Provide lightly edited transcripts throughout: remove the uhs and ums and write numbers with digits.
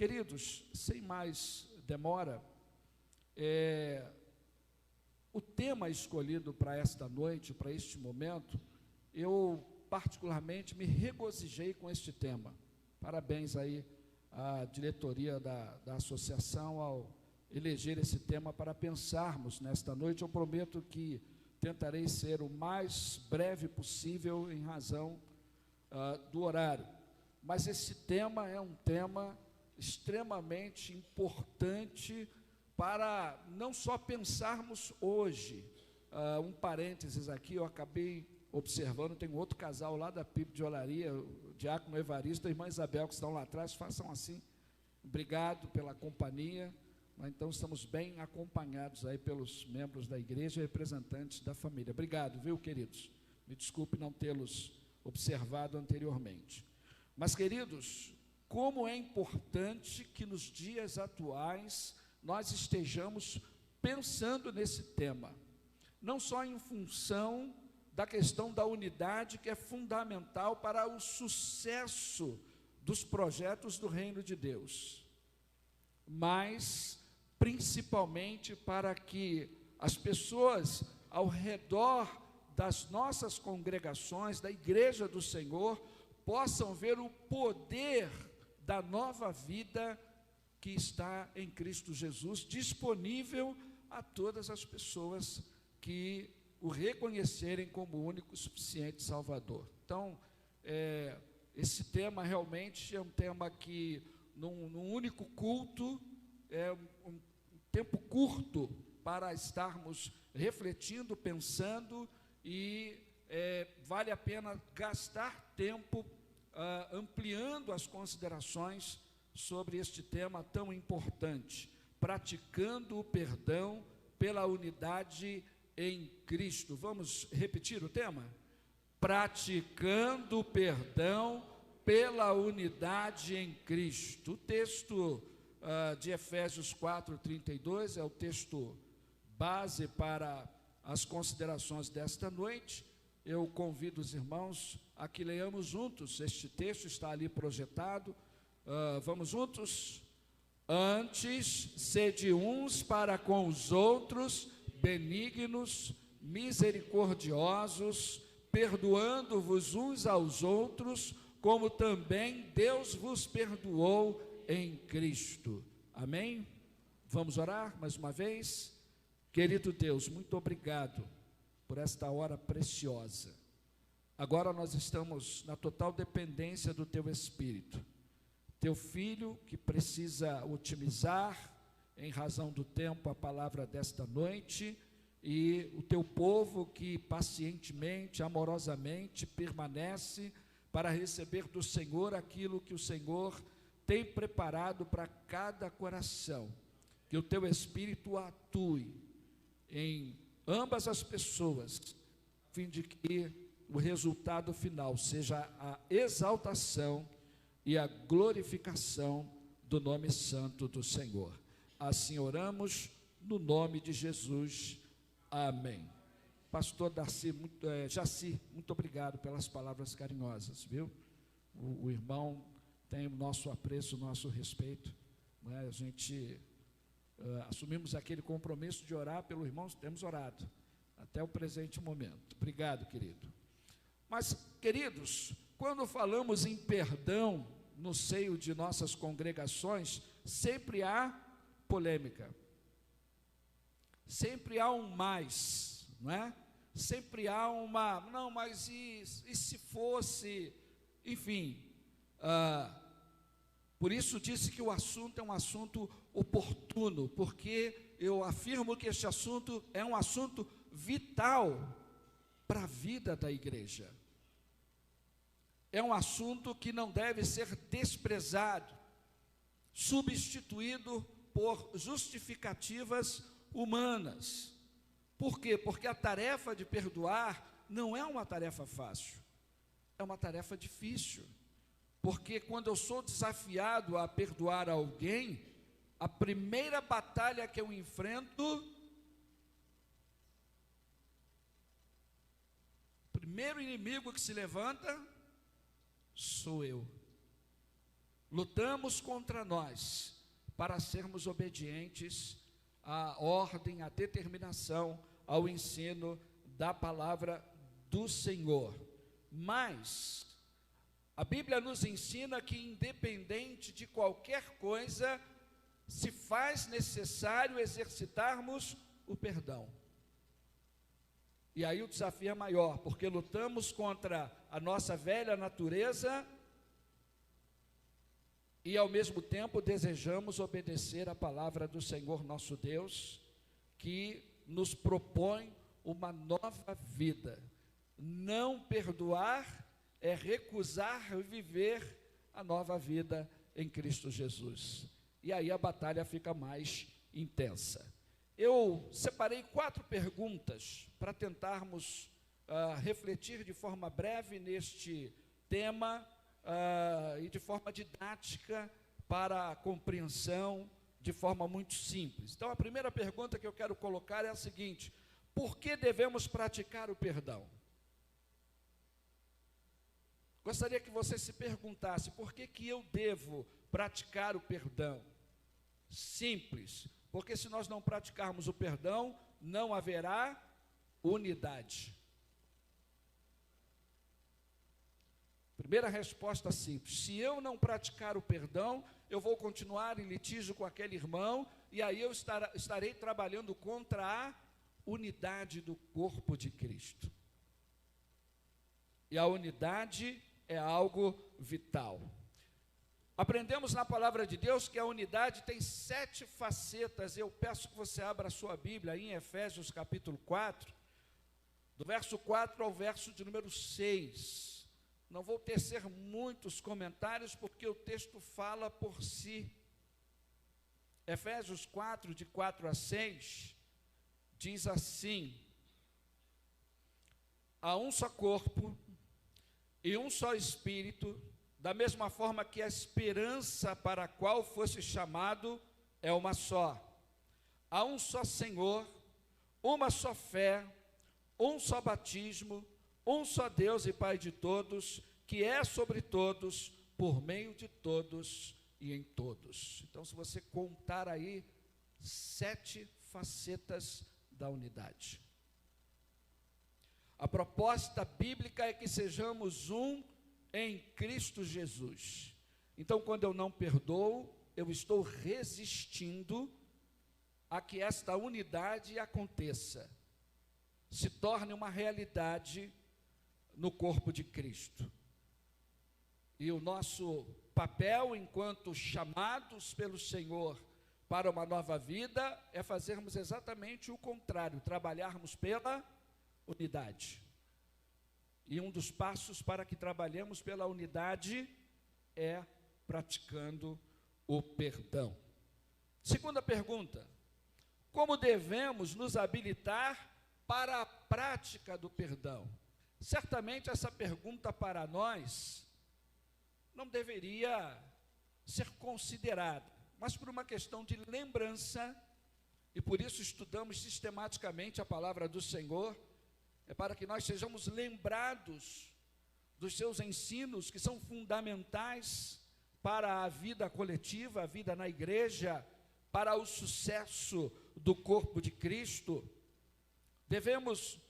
Queridos, sem mais demora, o tema escolhido para esta noite, para este momento, eu particularmente me regozijei com este tema. Parabéns aí à diretoria da associação ao eleger esse tema para pensarmos nesta noite. Eu prometo que tentarei ser o mais breve possível em razão do horário. Mas esse tema é um tema extremamente importante para não só pensarmos hoje. Um parênteses aqui, eu acabei observando, tem um outro casal lá da PIB de Olaria, o diácono Evaristo e a irmã Isabel, que estão lá atrás, façam assim. Obrigado pela companhia. Então, estamos bem acompanhados aí pelos membros da igreja e representantes da família. Obrigado, viu, queridos? Me desculpe não tê-los observado anteriormente. Mas, queridos, como é importante que nos dias atuais nós estejamos pensando nesse tema, não só em função da questão da unidade, que é fundamental para o sucesso dos projetos do reino de Deus, mas principalmente para que as pessoas ao redor das nossas congregações, da igreja do Senhor, possam ver o poder da nova vida que está em Cristo Jesus, disponível a todas as pessoas que o reconhecerem como único e suficiente Salvador. Então, esse tema realmente é um tema que, num único culto, é um tempo curto para estarmos refletindo, pensando, e vale a pena gastar tempo ampliando as considerações sobre este tema tão importante, praticando o perdão pela unidade em Cristo. Vamos repetir o tema? Praticando o perdão pela unidade em Cristo. O texto de Efésios 4:32 é o texto base para as considerações desta noite. Eu convido os irmãos a que leiamos juntos. Este texto está ali projetado. Vamos juntos? Antes, sede uns para com os outros, benignos, misericordiosos, perdoando-vos uns aos outros, como também Deus vos perdoou em Cristo. Amém? Vamos orar mais uma vez? Querido Deus, muito obrigado por esta hora preciosa. Agora nós estamos na total dependência do Teu Espírito. Teu Filho que precisa otimizar, em razão do tempo, a palavra desta noite, e o Teu povo que pacientemente, amorosamente permanece para receber do Senhor aquilo que o Senhor tem preparado para cada coração. Que o Teu Espírito atue em ambas as pessoas, a fim de que o resultado final seja a exaltação e a glorificação do nome santo do Senhor. Assim oramos, no nome de Jesus. Amém. Pastor Jaci, muito obrigado pelas palavras carinhosas, viu? O irmão tem o nosso apreço, o nosso respeito, né? A gente assumimos aquele compromisso de orar pelo irmão, temos orado até o presente momento. Obrigado, querido. Mas, queridos, quando falamos em perdão no seio de nossas congregações, sempre há polêmica, sempre há um mais, não é? Sempre há uma, não, mas e se fosse, enfim, por isso disse que o assunto é um assunto oportuno, porque eu afirmo que este assunto é um assunto vital para a vida da igreja. É um assunto que não deve ser desprezado, substituído por justificativas humanas. Por quê? Porque a tarefa de perdoar não é uma tarefa fácil, é uma tarefa difícil. Porque quando eu sou desafiado a perdoar alguém, a primeira batalha que eu enfrento, o primeiro inimigo que se levanta, sou eu. lutamos contra nós para sermos obedientes à ordem, à determinação, ao ensino da palavra do Senhor. Mas a Bíblia nos ensina que, independente de qualquer coisa, se faz necessário exercitarmos o perdão. E aí o desafio é maior, porque lutamos contra a nossa velha natureza e, ao mesmo tempo, desejamos obedecer a palavra do Senhor nosso Deus, que nos propõe uma nova vida. Não perdoar é recusar viver a nova vida em Cristo Jesus. E aí a batalha fica mais intensa. Eu separei 4 perguntas para tentarmos refletir de forma breve neste tema e de forma didática para a compreensão de forma muito simples. Então, a primeira pergunta que eu quero colocar é a seguinte: por que devemos praticar o perdão? Gostaria que você se perguntasse, por que eu devo praticar o perdão? Simples, porque se nós não praticarmos o perdão, não haverá unidade. Primeira resposta simples: se eu não praticar o perdão, eu vou continuar em litígio com aquele irmão, e aí eu estarei trabalhando contra a unidade do corpo de Cristo. E a unidade é algo vital. Aprendemos na palavra de Deus que a unidade tem 7 facetas. Eu peço que você abra a sua Bíblia aí em Efésios capítulo 4, do verso 4 ao verso de número 6. Não vou tecer muitos comentários, porque o texto fala por si. Efésios 4, de 4 a 6, diz assim: há um só corpo e um só Espírito, da mesma forma que a esperança para a qual fosse chamado é uma só. Há um só Senhor, uma só fé, um só batismo, um só Deus e Pai de todos, que é sobre todos, por meio de todos e em todos. Então, se você contar aí, 7 facetas da unidade. A proposta bíblica é que sejamos um em Cristo Jesus. Então, quando eu não perdoo, eu estou resistindo a que esta unidade aconteça, se torne uma realidade no corpo de Cristo. E o nosso papel, enquanto chamados pelo Senhor para uma nova vida, é fazermos exatamente o contrário, trabalharmos pela unidade. E um dos passos para que trabalhemos pela unidade é praticando o perdão. Segunda pergunta: como devemos nos habilitar para a prática do perdão? Certamente essa pergunta para nós não deveria ser considerada, mas por uma questão de lembrança, e por isso estudamos sistematicamente a palavra do Senhor, é para que nós sejamos lembrados dos seus ensinos, que são fundamentais para a vida coletiva, a vida na igreja, para o sucesso do corpo de Cristo. Devemos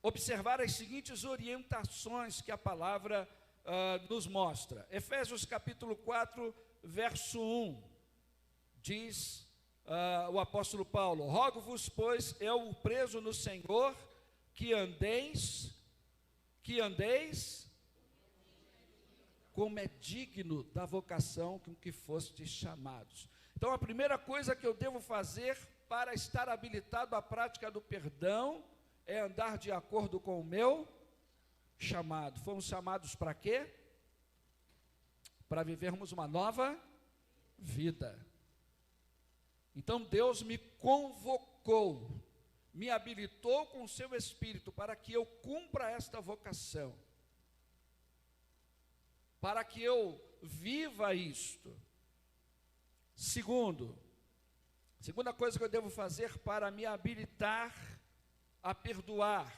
observar as seguintes orientações que a palavra nos mostra. Efésios capítulo 4, verso 1, diz o apóstolo Paulo: rogo-vos, pois, eu, preso no Senhor, que andeis como é digno da vocação com que fostes chamados. Então, a primeira coisa que eu devo fazer para estar habilitado à prática do perdão é andar de acordo com o meu chamado. Fomos chamados para quê? Para vivermos uma nova vida. Então Deus me convocou, me habilitou com o seu Espírito para que eu cumpra esta vocação, para que eu viva isto. Segunda coisa que eu devo fazer para me habilitar a perdoar.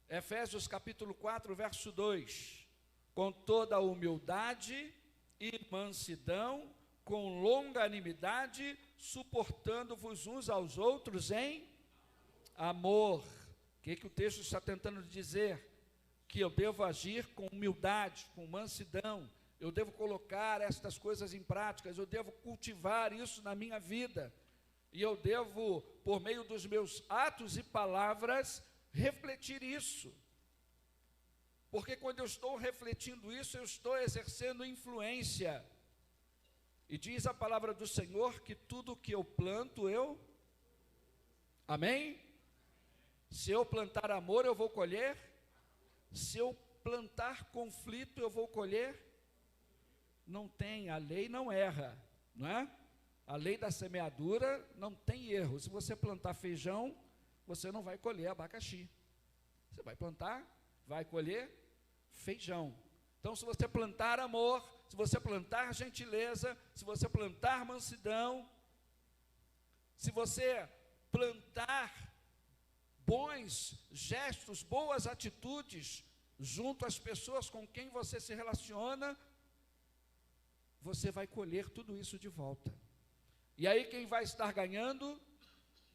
Efésios capítulo 4, verso 2. com toda humildade e mansidão, com longanimidade, suportando-vos uns aos outros em amor. O que o texto está tentando dizer? Que eu devo agir com humildade, com mansidão, eu devo colocar estas coisas em práticas, eu devo cultivar isso na minha vida, e eu devo, por meio dos meus atos e palavras, refletir isso. Porque quando eu estou refletindo isso, eu estou exercendo influência. E diz a palavra do Senhor que tudo que eu planto, amém? Se eu plantar amor, eu vou colher. Se eu plantar conflito, eu vou colher. Não tem, a lei não erra, não é? A lei da semeadura não tem erro. Se você plantar feijão, você não vai colher abacaxi. Você vai plantar, vai colher feijão. Então, se você plantar amor, se você plantar gentileza, se você plantar mansidão, se você plantar bons gestos, boas atitudes, junto às pessoas com quem você se relaciona, você vai colher tudo isso de volta. E aí quem vai estar ganhando?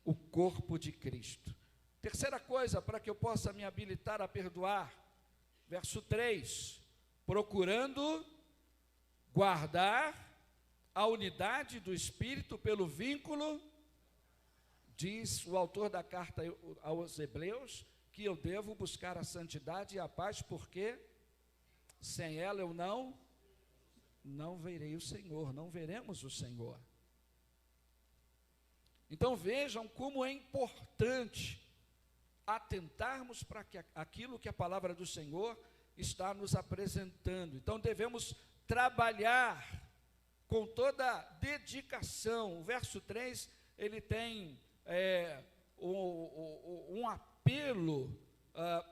O corpo de Cristo. Terceira coisa, para que eu possa me habilitar a perdoar, verso 3, procurando guardar a unidade do Espírito pelo vínculo, diz o autor da carta aos Hebreus, que eu devo buscar a santidade e a paz, porque sem ela eu não verei o Senhor, não veremos o Senhor. Então vejam como é importante atentarmos para aquilo que a palavra do Senhor está nos apresentando. Então devemos trabalhar com toda dedicação. O verso 3, ele tem um apelo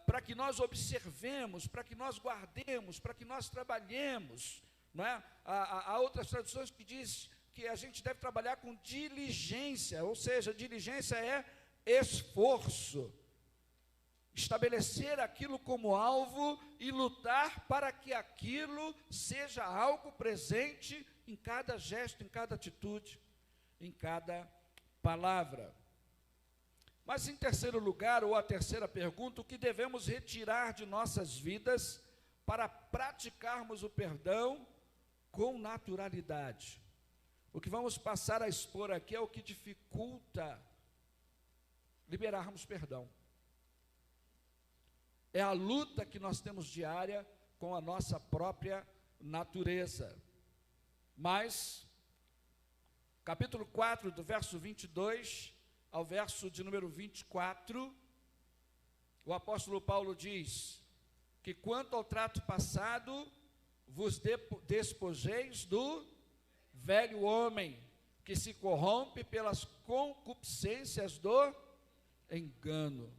para que nós observemos, para que nós guardemos, para que nós trabalhemos, não é? Há outras traduções que diz que a gente deve trabalhar com diligência, ou seja, diligência é esforço, estabelecer aquilo como alvo e lutar para que aquilo seja algo presente em cada gesto, em cada atitude, em cada palavra. Mas em terceiro lugar, ou a terceira pergunta, o que devemos retirar de nossas vidas para praticarmos o perdão com naturalidade? O que vamos passar a expor aqui é o que dificulta liberarmos perdão. É a luta que nós temos diária com a nossa própria natureza. Mas, capítulo 4, do verso 22 ao verso de número 24, o apóstolo Paulo diz que quanto ao trato passado, vos despojeis do velho homem, que se corrompe pelas concupiscências do engano.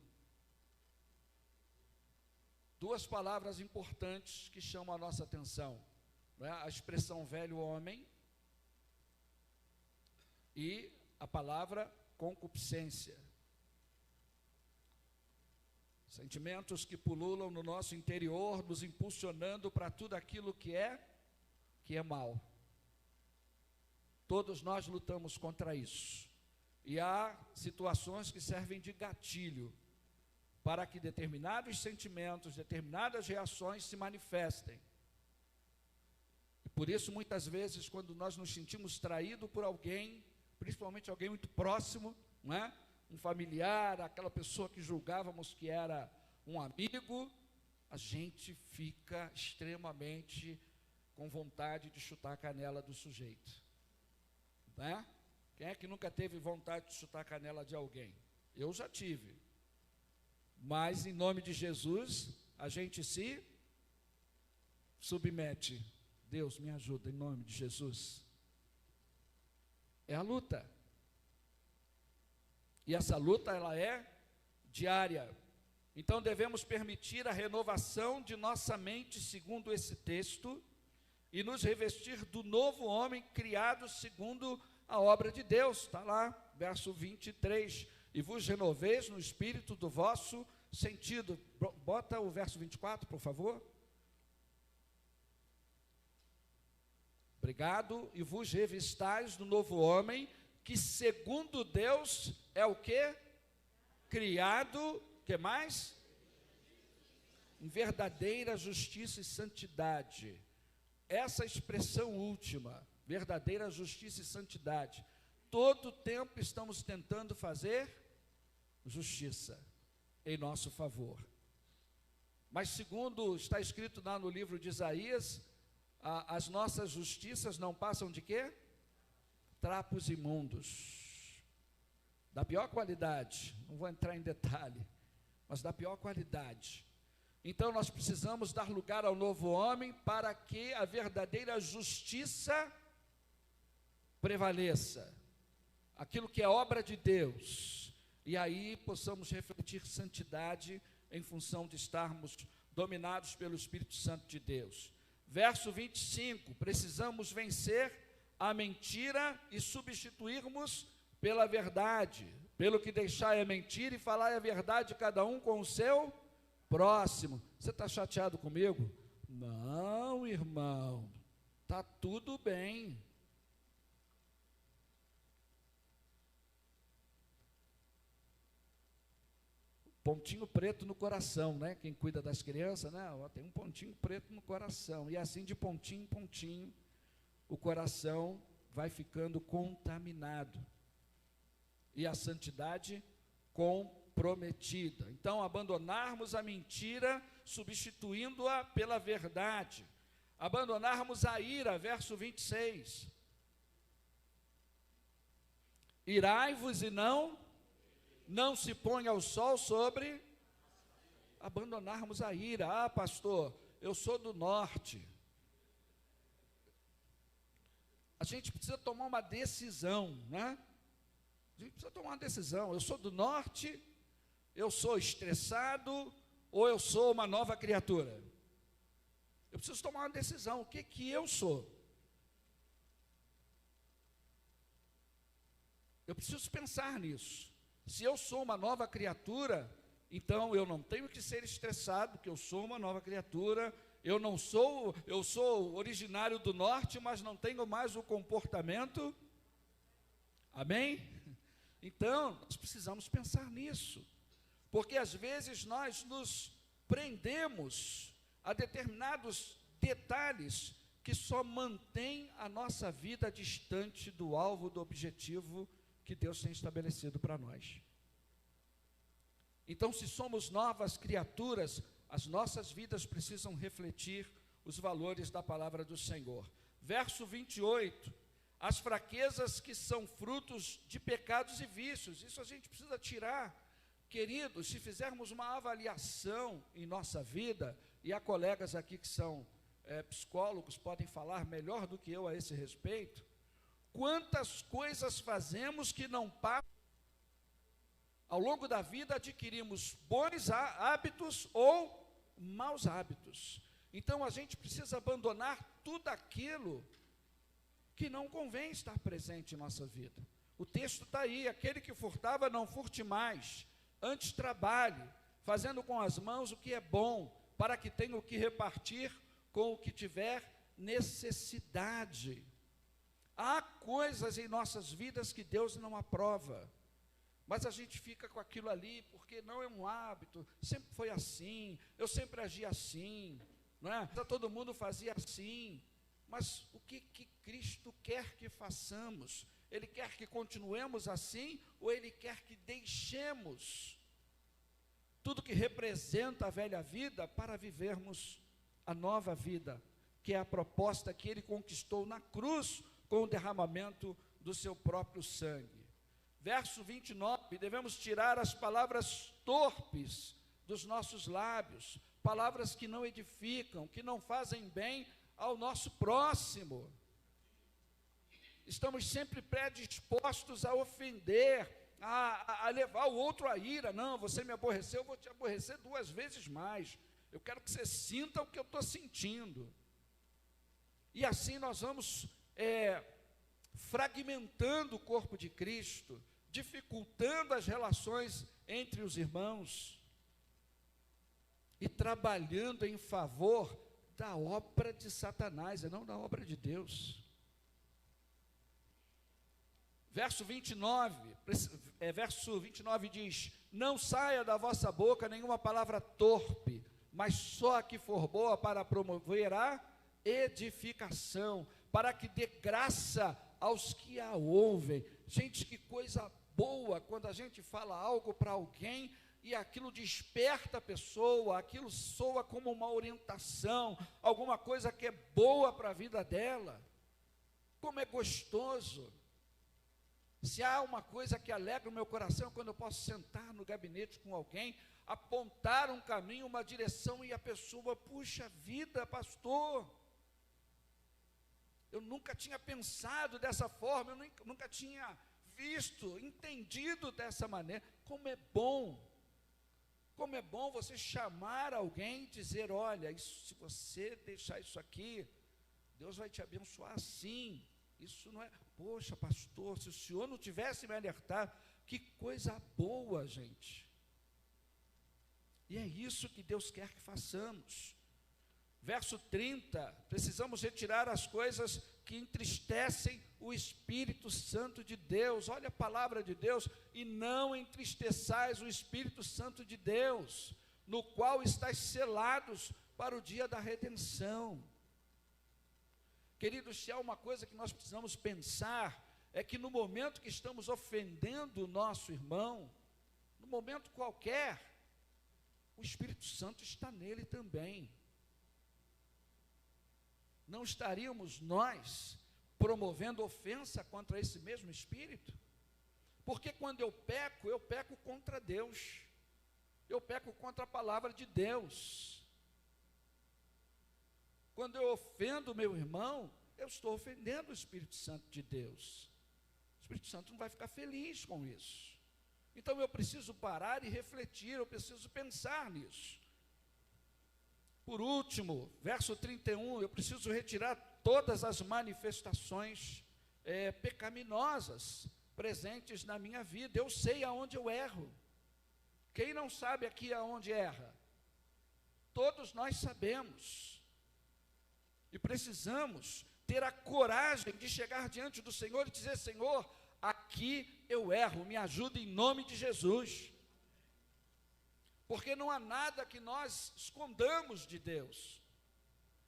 Duas palavras importantes que chamam a nossa atenção, não é? A expressão velho homem e a palavra concupiscência. Sentimentos que pululam no nosso interior, nos impulsionando para tudo aquilo que é mal. Todos nós lutamos contra isso. E há situações que servem de gatilho para que determinados sentimentos, determinadas reações se manifestem. E por isso, muitas vezes, quando nós nos sentimos traídos por alguém, principalmente alguém muito próximo, não é? Um familiar, aquela pessoa que julgávamos que era um amigo, a gente fica extremamente com vontade de chutar a canela do sujeito. Né? Quem é que nunca teve vontade de chutar a canela de alguém? Eu já tive. Mas, em nome de Jesus, a gente se submete. Deus, me ajuda, em nome de Jesus. É a luta. E essa luta, ela é diária. Então, devemos permitir a renovação de nossa mente, segundo esse texto, e nos revestir do novo homem criado segundo a obra de Deus. Está lá, verso 23. E vos renoveis no espírito do vosso sentido. Bota o verso 24, por favor. Obrigado. E vos revistais do novo homem, que segundo Deus é o quê? Criado, que mais? Em verdadeira justiça e santidade. Essa expressão última, verdadeira justiça e santidade. Todo tempo estamos tentando fazer justiça em nosso favor. Mas segundo está escrito lá no livro de Isaías, as nossas justiças não passam de quê? Trapos imundos, da pior qualidade, não vou entrar em detalhe, mas da pior qualidade. Então nós precisamos dar lugar ao novo homem para que a verdadeira justiça prevaleça, aquilo que é obra de Deus, e aí possamos refletir santidade em função de estarmos dominados pelo Espírito Santo de Deus. Verso 25, precisamos vencer a mentira e substituirmos pela verdade, pelo que deixar é mentira e falar é verdade, cada um com o seu próximo. Você está chateado comigo? Não, irmão, está tudo bem. Pontinho preto no coração, né? Quem cuida das crianças, né? Ó, tem um pontinho preto no coração. E assim de pontinho em pontinho, o coração vai ficando contaminado. E a santidade comprometida. Então, abandonarmos a mentira, substituindo-a pela verdade. Abandonarmos a ira, verso 26. Irai-vos e não se ponha o sol sobre, abandonarmos a ira. Ah, pastor, eu sou do norte. A gente precisa tomar uma decisão, né? A gente precisa tomar uma decisão. Eu sou do norte, eu sou estressado, ou eu sou uma nova criatura? Eu preciso tomar uma decisão. O que eu sou? Eu preciso pensar nisso. Se eu sou uma nova criatura, então eu não tenho que ser estressado, porque eu sou uma nova criatura. Eu sou originário do norte, mas não tenho mais o comportamento. Amém? Então, nós precisamos pensar nisso, porque às vezes nós nos prendemos a determinados detalhes que só mantêm a nossa vida distante do alvo, do objetivo que Deus tem estabelecido para nós. Então, se somos novas criaturas, as nossas vidas precisam refletir os valores da palavra do Senhor. Verso 28, as fraquezas que são frutos de pecados e vícios, isso a gente precisa tirar. Queridos, se fizermos uma avaliação em nossa vida, e há colegas aqui que são psicólogos, podem falar melhor do que eu a esse respeito, quantas coisas fazemos que não passam. Ao longo da vida adquirimos bons hábitos ou maus hábitos. Então a gente precisa abandonar tudo aquilo que não convém estar presente em nossa vida. O texto está aí: aquele que furtava não furte mais, antes trabalhe, fazendo com as mãos o que é bom, para que tenha o que repartir com o que tiver necessidade. Há coisas em nossas vidas que Deus não aprova, mas a gente fica com aquilo ali, porque não é um hábito, sempre foi assim, eu sempre agi assim, não é? Todo mundo fazia assim. Mas o que Cristo quer que façamos? Ele quer que continuemos assim, ou Ele quer que deixemos tudo que representa a velha vida para vivermos a nova vida, que é a proposta que Ele conquistou na cruz, com o derramamento do seu próprio sangue. Verso 29, devemos tirar as palavras torpes dos nossos lábios, palavras que não edificam, que não fazem bem ao nosso próximo. Estamos sempre predispostos a ofender, a levar o outro à ira. Não, você me aborreceu, eu vou te aborrecer 2 vezes mais. Eu quero que você sinta o que eu estou sentindo. E assim nós vamos fragmentando o corpo de Cristo, dificultando as relações entre os irmãos e trabalhando em favor da obra de Satanás, e não da obra de Deus. Verso 29 diz: não saia da vossa boca nenhuma palavra torpe, mas só a que for boa para promover a edificação, para que dê graça aos que a ouvem. Gente, que coisa boa quando a gente fala algo para alguém e aquilo desperta a pessoa, aquilo soa como uma orientação, alguma coisa que é boa para a vida dela. Como é gostoso. Se há uma coisa que alegra o meu coração, quando eu posso sentar no gabinete com alguém, apontar um caminho, uma direção, e a pessoa, puxa vida, pastor, eu nunca tinha pensado dessa forma, eu nunca tinha visto, entendido dessa maneira. Como é bom você chamar alguém e dizer: olha, isso, se você deixar isso aqui, Deus vai te abençoar assim. Isso não é, poxa pastor, se o senhor não tivesse me alertado, que coisa boa, gente. E é isso que Deus quer que façamos. Verso 30, precisamos retirar as coisas que entristecem o Espírito Santo de Deus. Olha a palavra de Deus: e não entristeçais o Espírito Santo de Deus, no qual estáis selados para o dia da redenção. Queridos, se há uma coisa que nós precisamos pensar, é que no momento que estamos ofendendo o nosso irmão, no momento qualquer, o Espírito Santo está nele também. Não estaríamos nós promovendo ofensa contra esse mesmo Espírito? Porque quando eu peco contra Deus, eu peco contra a palavra de Deus. Quando eu ofendo o meu irmão, eu estou ofendendo o Espírito Santo de Deus. O Espírito Santo não vai ficar feliz com isso. Então eu preciso parar e refletir, eu preciso pensar nisso. Por último, verso 31, eu preciso retirar todas as manifestações pecaminosas presentes na minha vida. Eu sei aonde eu erro. Quem não sabe aqui aonde erra? Todos nós sabemos. E precisamos ter a coragem de chegar diante do Senhor e dizer: Senhor, aqui eu erro, me ajuda em nome de Jesus. Porque não há nada que nós escondamos de Deus.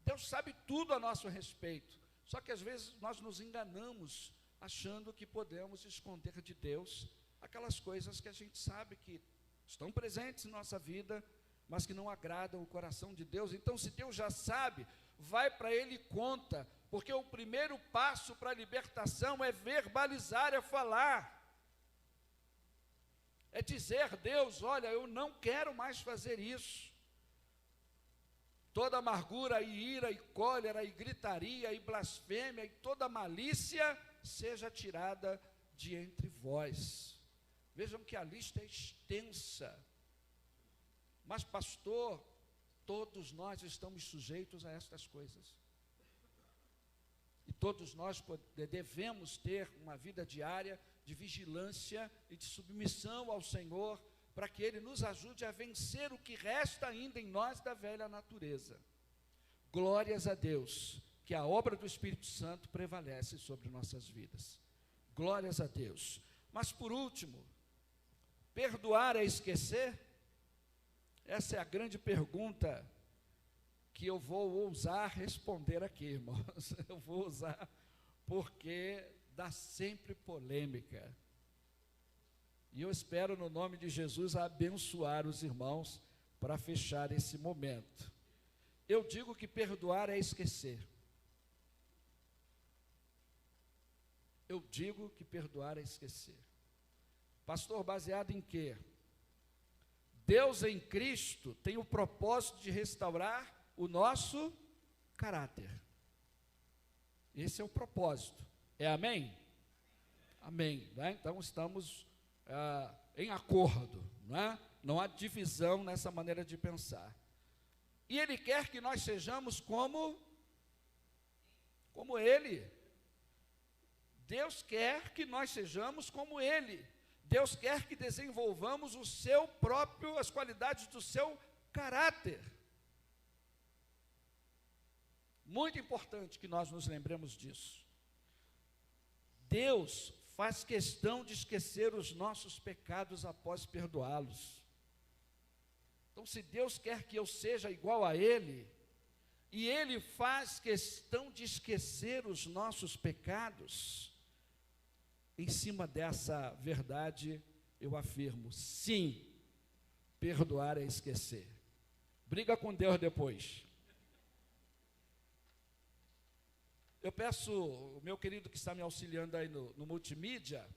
Deus sabe tudo a nosso respeito. Só que às vezes nós nos enganamos, achando que podemos esconder de Deus aquelas coisas que a gente sabe que estão presentes em nossa vida, mas que não agradam o coração de Deus. Então, se Deus já sabe, vai para Ele e conta, porque o primeiro passo para a libertação é verbalizar, é falar, é dizer: Deus, olha, eu não quero mais fazer isso. Toda amargura e ira e cólera e gritaria e blasfêmia e toda malícia seja tirada de entre vós. Vejam que a lista é extensa. Mas pastor, todos nós estamos sujeitos a estas coisas. E todos nós devemos ter uma vida diária de vigilância e de submissão ao Senhor, para que Ele nos ajude a vencer o que resta ainda em nós da velha natureza. Glórias a Deus, que a obra do Espírito Santo prevalece sobre nossas vidas. Glórias a Deus. Mas por último, perdoar é esquecer? Essa é a grande pergunta que eu vou ousar responder aqui, irmãos. Eu vou usar porque dá sempre polêmica. E eu espero, no nome de Jesus, abençoar os irmãos para fechar esse momento. Eu digo que perdoar é esquecer. Eu digo que perdoar é esquecer. Pastor, baseado em quê? Deus em Cristo tem o propósito de restaurar o nosso caráter. Esse é o propósito. É amém? Amém. Né? Então estamos em acordo, não é? Não há divisão nessa maneira de pensar. E Ele quer que nós sejamos como Ele. Deus quer que nós sejamos como Ele. Deus quer que desenvolvamos as qualidades do seu caráter. Muito importante que nós nos lembremos disso. Deus faz questão de esquecer os nossos pecados após perdoá-los. Então, se Deus quer que eu seja igual a Ele, e Ele faz questão de esquecer os nossos pecados, em cima dessa verdade, eu afirmo, sim, perdoar é esquecer. Briga com Deus depois. Eu peço, o meu querido que está me auxiliando aí no multimídia,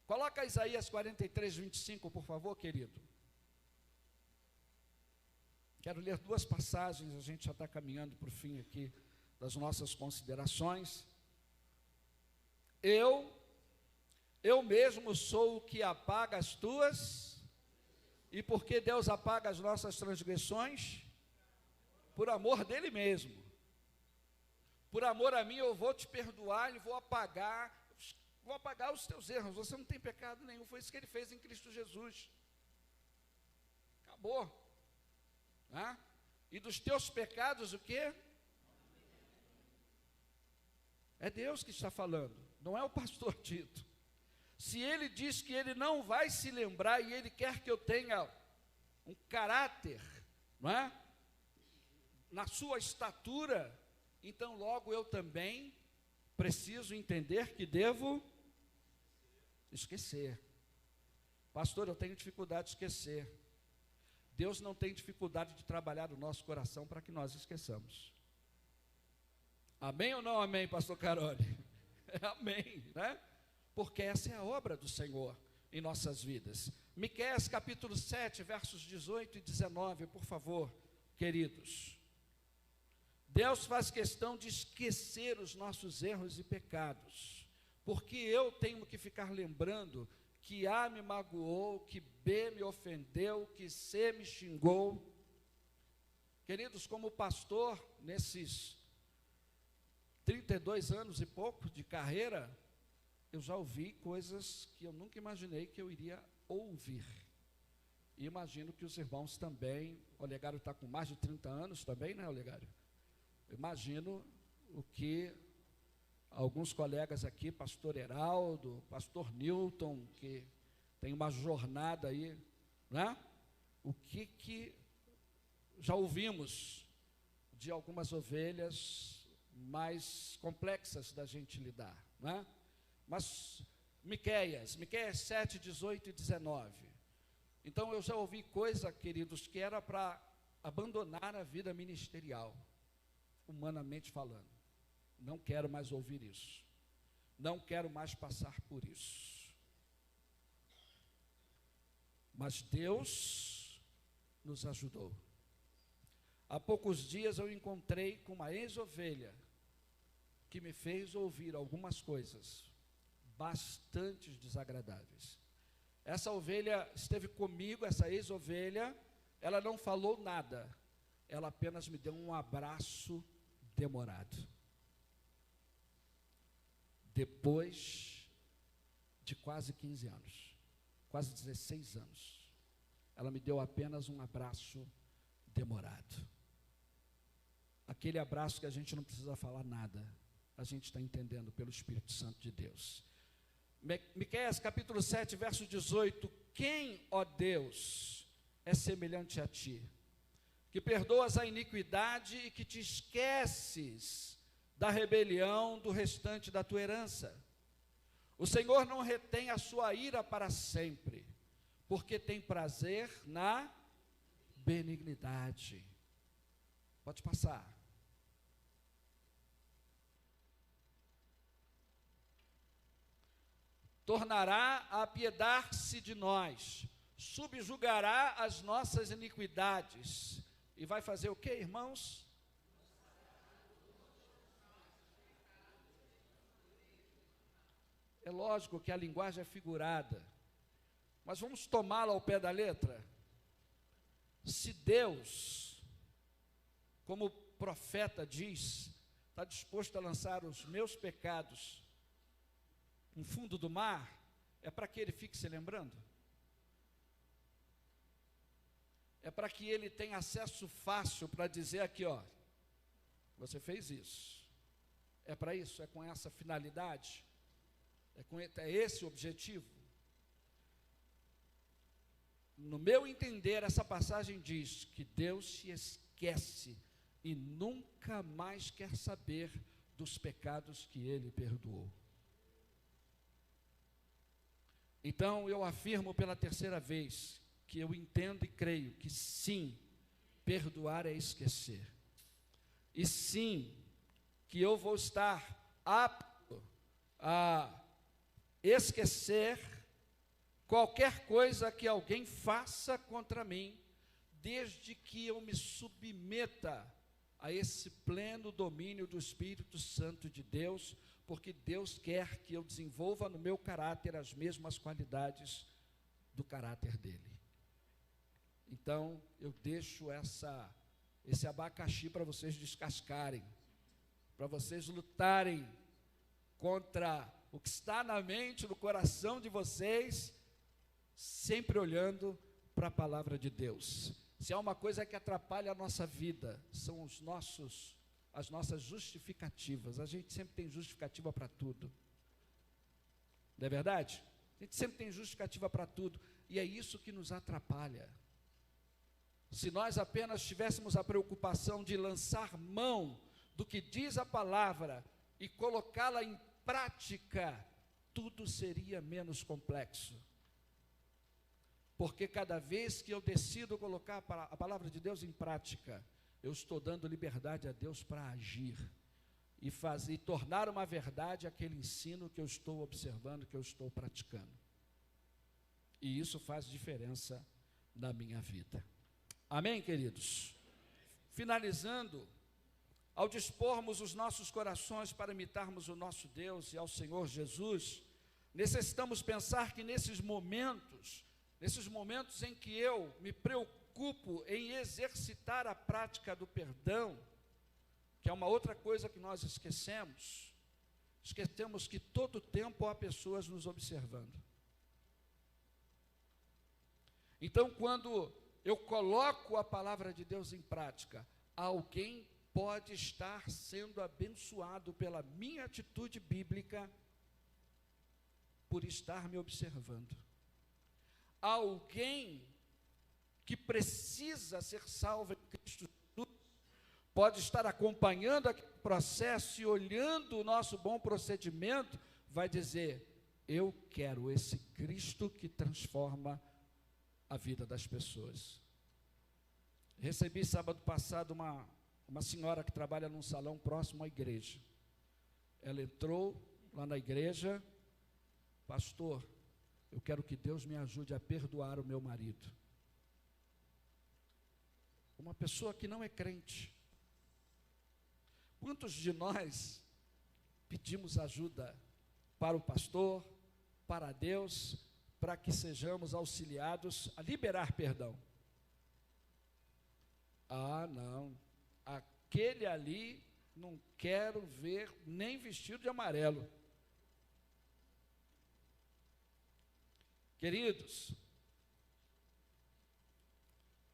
coloca Isaías 43, 25, por favor, querido. Quero ler duas passagens, a gente já está caminhando para o fim aqui das nossas considerações. Eu mesmo sou o que apaga as tuas, e por que Deus apaga as nossas transgressões? Por amor dele mesmo. Por amor a mim eu vou te perdoar e vou apagar os teus erros. Você não tem pecado nenhum, foi isso que ele fez em Cristo Jesus. Acabou. Né? E dos teus pecados o quê? É Deus que está falando, não é o pastor Tito. Se ele diz que ele não vai se lembrar e ele quer que eu tenha um caráter, não é? Na sua estatura, então logo eu também preciso entender que devo esquecer. Pastor, eu tenho dificuldade de esquecer. Deus não tem dificuldade de trabalhar o nosso coração para que nós esqueçamos. Amém ou não amém, pastor Carole? Amém, né? Porque essa é a obra do Senhor em nossas vidas. Miqueias capítulo 7, versos 18 e 19, por favor, queridos. Deus faz questão de esquecer os nossos erros e pecados, porque eu tenho que ficar lembrando que A me magoou, que B me ofendeu, que C me xingou. Queridos, como pastor, nesses 32 anos e pouco de carreira, eu já ouvi coisas que eu nunca imaginei que eu iria ouvir. E imagino que os irmãos também, o Olegário está com mais de 30 anos também, né, Olegário? Imagino o que alguns colegas aqui, pastor Heraldo, pastor Newton, que tem uma jornada aí, né? O que já ouvimos de algumas ovelhas mais complexas da gente lidar, né? Mas Miqueias 7, 18 e 19. Então eu já ouvi coisa, queridos, que era para abandonar a vida ministerial, humanamente falando. Não quero mais ouvir isso. Não quero mais passar por isso. Mas Deus nos ajudou. Há poucos dias eu encontrei com uma ex-ovelha que me fez ouvir algumas coisas bastante desagradáveis. Essa ovelha esteve comigo, essa ex-ovelha, ela não falou nada, ela apenas me deu um abraço demorado. Depois de quase 15 anos, quase 16 anos, ela me deu apenas um abraço demorado. Aquele abraço que a gente não precisa falar nada, a gente está entendendo pelo Espírito Santo de Deus. Miqueias capítulo 7, verso 18, quem, ó Deus, é semelhante a ti, que perdoas a iniquidade e que te esqueces da rebelião do restante da tua herança. O Senhor não retém a sua ira para sempre, porque tem prazer na benignidade. Pode passar. Tornará a apiedar-se de nós, subjugará as nossas iniquidades. E vai fazer o quê, irmãos? É lógico que a linguagem é figurada, mas vamos tomá-la ao pé da letra. Se Deus, como o profeta diz, está disposto a lançar os meus pecados no fundo do mar, é para que ele fique se lembrando? É para que ele tenha acesso fácil para dizer aqui, ó, você fez isso. É para isso? É com essa finalidade? É esse o objetivo? No meu entender, essa passagem diz que Deus se esquece e nunca mais quer saber dos pecados que Ele perdoou. Então, eu afirmo pela terceira vez que eu entendo e creio que sim, perdoar é esquecer. E sim, que eu vou estar apto a esquecer qualquer coisa que alguém faça contra mim, desde que eu me submeta a esse pleno domínio do Espírito Santo de Deus, porque Deus quer que eu desenvolva no meu caráter as mesmas qualidades do caráter dele. Então, eu deixo esse abacaxi para vocês descascarem, para vocês lutarem contra o que está na mente, no coração de vocês, sempre olhando para a palavra de Deus. Se há uma coisa que atrapalha a nossa vida, são as nossas justificativas. A gente sempre tem justificativa para tudo. Não é verdade? A gente sempre tem justificativa para tudo, e é isso que nos atrapalha. Se nós apenas tivéssemos a preocupação de lançar mão do que diz a palavra e colocá-la em prática, tudo seria menos complexo. Porque cada vez que eu decido colocar a palavra de Deus em prática, eu estou dando liberdade a Deus para agir e tornar uma verdade aquele ensino que eu estou observando, que eu estou praticando. E isso faz diferença na minha vida. Amém, queridos? Finalizando, ao dispormos os nossos corações para imitarmos o nosso Deus e ao Senhor Jesus, necessitamos pensar que nesses momentos em que eu me preocupo em exercitar a prática do perdão, que é uma outra coisa que nós esquecemos que todo tempo há pessoas nos observando. Então, quando eu coloco a palavra de Deus em prática, alguém pode estar sendo abençoado pela minha atitude bíblica, por estar me observando. Alguém que precisa ser salvo em Cristo Jesus pode estar acompanhando aquele processo e olhando o nosso bom procedimento, vai dizer: eu quero esse Cristo que transforma a vida das pessoas. Recebi sábado passado uma senhora que trabalha num salão próximo à igreja. Ela entrou lá na igreja: pastor, eu quero que Deus me ajude a perdoar o meu marido. Uma pessoa que não é crente. Quantos de nós pedimos ajuda para o pastor, para Deus, para que sejamos auxiliados a liberar perdão? Ah, não, aquele ali não quero ver nem vestido de amarelo. Queridos,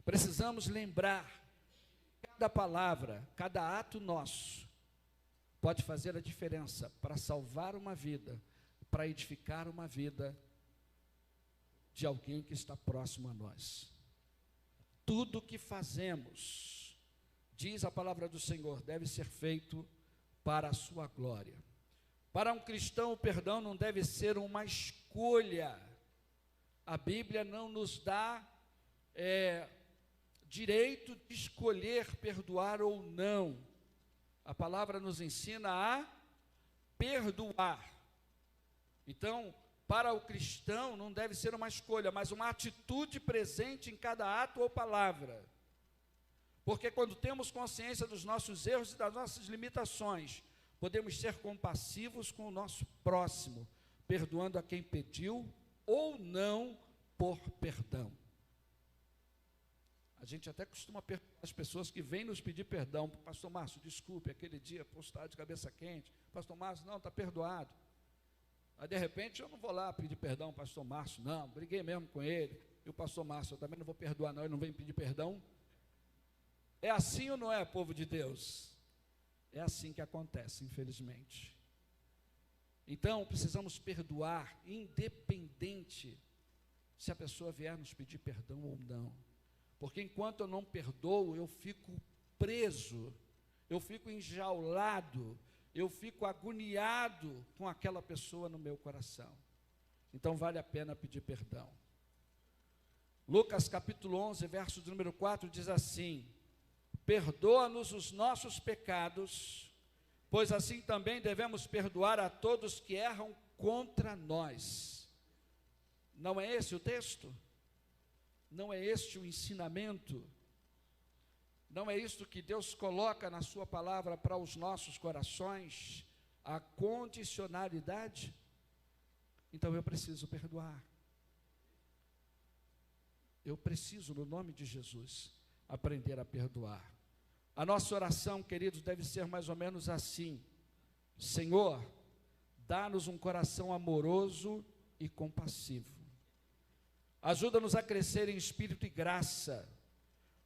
precisamos lembrar que cada palavra, cada ato nosso pode fazer a diferença para salvar uma vida, para edificar uma vida de alguém que está próximo a nós. Tudo que fazemos, diz a palavra do Senhor, deve ser feito para a sua glória. Para um cristão, o perdão não deve ser uma escolha. A Bíblia não nos dá direito de escolher perdoar ou não. A palavra nos ensina a perdoar. Então, para o cristão não deve ser uma escolha, mas uma atitude presente em cada ato ou palavra. Porque quando temos consciência dos nossos erros e das nossas limitações, podemos ser compassivos com o nosso próximo, perdoando a quem pediu ou não por perdão. A gente até costuma perguntar às pessoas que vêm nos pedir perdão: pastor Márcio, desculpe, aquele dia estava de cabeça quente. Pastor Márcio, não, está perdoado. Aí de repente eu não vou lá pedir perdão ao pastor Márcio, não, briguei mesmo com ele, e o pastor Márcio, eu também não vou perdoar não, ele não vem pedir perdão. É assim ou não é, povo de Deus? É assim que acontece, infelizmente. Então, precisamos perdoar, independente se a pessoa vier nos pedir perdão ou não. Porque enquanto eu não perdoo, eu fico preso, eu fico enjaulado, eu fico agoniado com aquela pessoa no meu coração. Então, vale a pena pedir perdão. Lucas capítulo 11, verso de número 4, diz assim: perdoa-nos os nossos pecados, pois assim também devemos perdoar a todos que erram contra nós. Não é esse o texto? Não é este o ensinamento? Não é isto que Deus coloca na sua palavra para os nossos corações? A condicionalidade? Então eu preciso perdoar. Eu preciso, no nome de Jesus, aprender a perdoar. A nossa oração, queridos, deve ser mais ou menos assim: Senhor, dá-nos um coração amoroso e compassivo. Ajuda-nos a crescer em espírito e graça.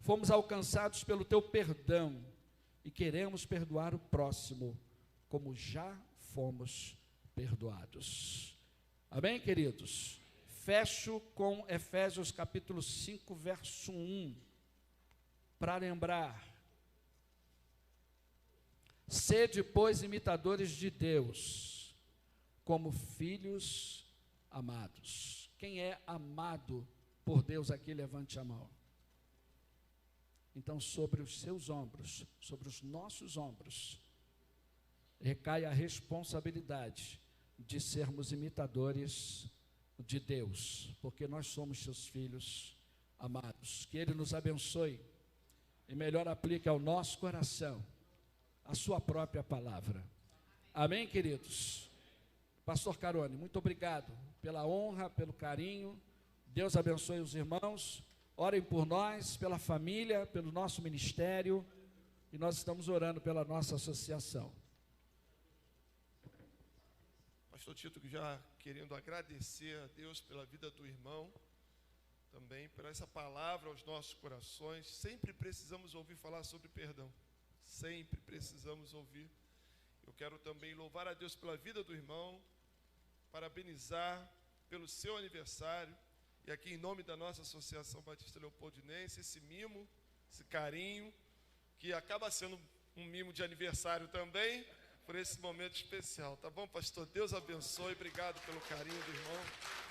Fomos alcançados pelo teu perdão e queremos perdoar o próximo, como já fomos perdoados. Amém, queridos? Fecho com Efésios capítulo 5, verso 1, para lembrar: sede, pois, imitadores de Deus, como filhos amados. Quem é amado por Deus aqui, levante a mão. Então, sobre os seus ombros, sobre os nossos ombros, recai a responsabilidade de sermos imitadores de Deus, porque nós somos seus filhos amados. Que Ele nos abençoe e melhor aplique ao nosso coração a sua própria palavra. Amém, queridos? Pastor Carone, muito obrigado pela honra, pelo carinho. Deus abençoe os irmãos. Orem por nós, pela família, pelo nosso ministério, e nós estamos orando pela nossa associação. Pastor Tito, já querendo agradecer a Deus pela vida do irmão, também por essa palavra aos nossos corações. Sempre precisamos ouvir falar sobre perdão, sempre precisamos ouvir. Eu quero também louvar a Deus pela vida do irmão, parabenizar pelo seu aniversário, e aqui em nome da nossa Associação Batista Leopoldinense, esse mimo, esse carinho, que acaba sendo um mimo de aniversário também, por esse momento especial. Tá bom, pastor? Deus abençoe, obrigado pelo carinho do irmão.